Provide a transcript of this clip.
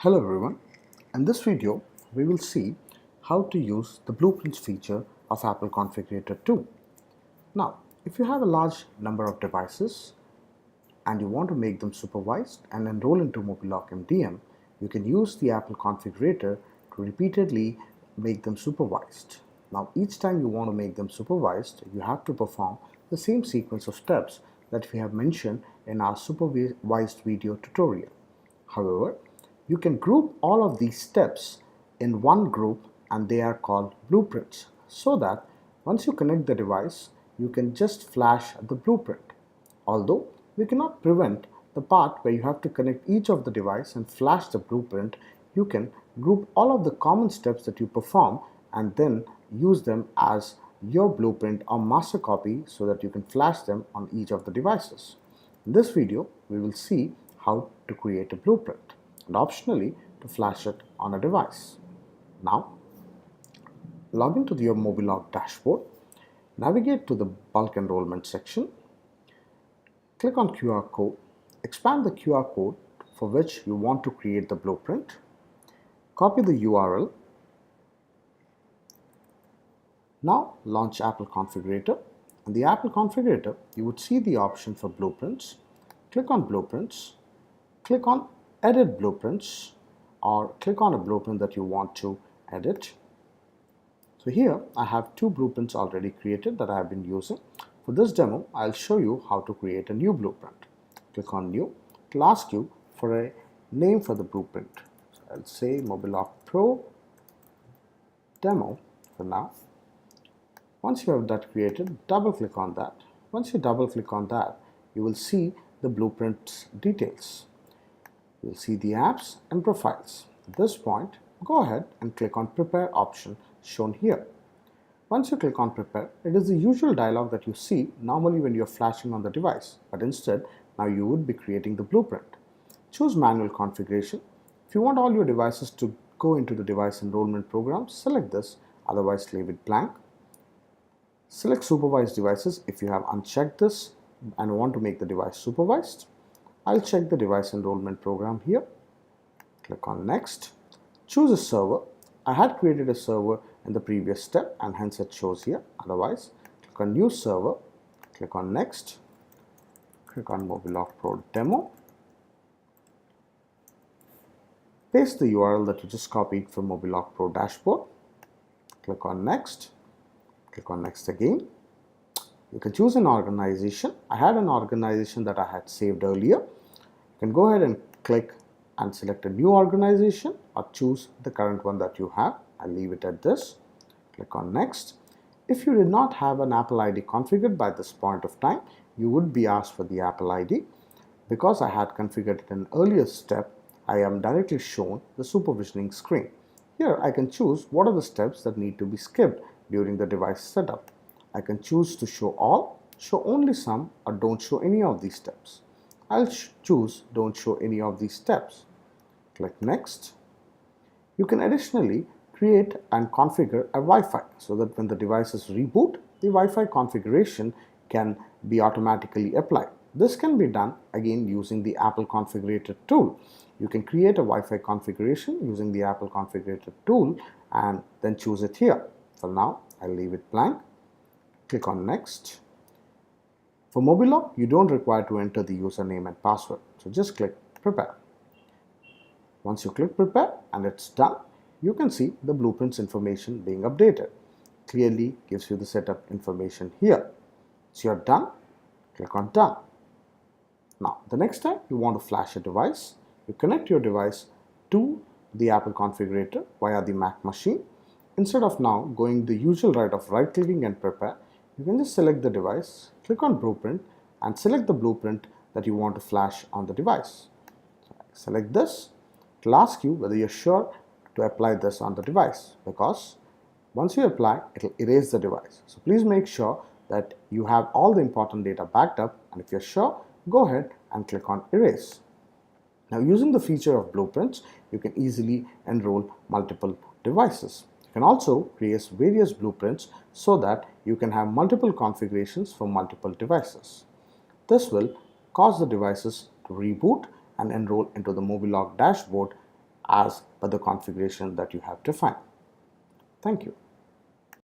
Hello everyone. In this video, we will see how to use the blueprints feature of Apple Configurator 2. Now, if you have a large number of devices and you want to make them supervised and enroll into MobiLock MDM, you can use the Apple Configurator to repeatedly make them supervised. Now, each time you want to make them supervised, you have to perform the same sequence of steps that we have mentioned in our supervised video tutorial. However, you can group all of these steps in one group and they are called blueprints, so that once you connect the device, you can just flash the blueprint. Although we cannot prevent the part where you have to connect each of the device and flash the blueprint, you can group all of the common steps that you perform and then use them as your blueprint or master copy so that you can flash them on each of the devices. In this video, we will see how to create a blueprint and optionally to flash it on a device. Now, log into your MobiLock dashboard, navigate to the bulk enrollment section, click on QR code, expand the QR code for which you want to create the blueprint, copy the URL. Now launch Apple Configurator. In the Apple Configurator, you would see the option for blueprints. Click on blueprints, click on edit blueprints, or click on a blueprint that you want to edit. So here I have two blueprints already created that I have been using. For this demo, I'll show you how to create a new blueprint. Click on new. It will ask you for a name for the blueprint. So I'll say MobiLock Pro Demo for now. Once you have that created, double click on that. Once you double click on that, you will see the blueprint's details. You'll see the apps and profiles. At this point, go ahead and click on Prepare option shown here. Once you click on Prepare, it is the usual dialog that you see normally when you're flashing on the device, but instead, now you would be creating the blueprint. Choose Manual Configuration. If you want all your devices to go into the device enrollment program, select this, otherwise leave it blank. Select Supervised Devices if you have unchecked this and want to make the device supervised. I'll check the device enrollment program here. Click on Next. Choose a server. I had created a server in the previous step and hence it shows here. Otherwise, click on New Server. Click on Next. Click on MobiLock Pro Demo. Paste the URL that you just copied from MobiLock Pro Dashboard. Click on Next. Click on Next again. You can choose an organization. I had an organization that I had saved earlier. You can go ahead and click and select a new organization or choose the current one that you have. I'll leave it at this. Click on Next. If you did not have an Apple ID configured by this point of time, you would be asked for the Apple ID. Because I had configured it in an earlier step, I am directly shown the supervisioning screen. Here I can choose what are the steps that need to be skipped during the device setup. I can choose to show all, show only some, or don't show any of these steps. I'll choose don't show any of these steps. Click Next. You can additionally create and configure a Wi-Fi so that when the device is reboot, the Wi-Fi configuration can be automatically applied. This can be done again using the Apple Configurator tool. You can create a Wi-Fi configuration using the Apple Configurator tool and then choose it here. For now, I'll leave it blank. Click on Next. For MobiLock, you don't require to enter the username and password, so just click Prepare. Once you click Prepare and it's done, you can see the blueprints information being updated. Clearly gives you the setup information here. So you're done, click on Done. Now, the next time you want to flash a device, you connect your device to the Apple Configurator via the Mac machine. Instead of now going the usual route of right-clicking and prepare, you can just select the device, click on Blueprint, and select the blueprint that you want to flash on the device. So select this. It will ask you whether you're sure to apply this on the device, because once you apply, it will erase the device. So please make sure that you have all the important data backed up, and if you're sure, go ahead and click on Erase. Now, using the feature of blueprints, you can easily enroll multiple devices. You can also create various blueprints so that you can have multiple configurations for multiple devices. This will cause the devices to reboot and enroll into the MobiLock dashboard as per the configuration that you have defined. Thank you.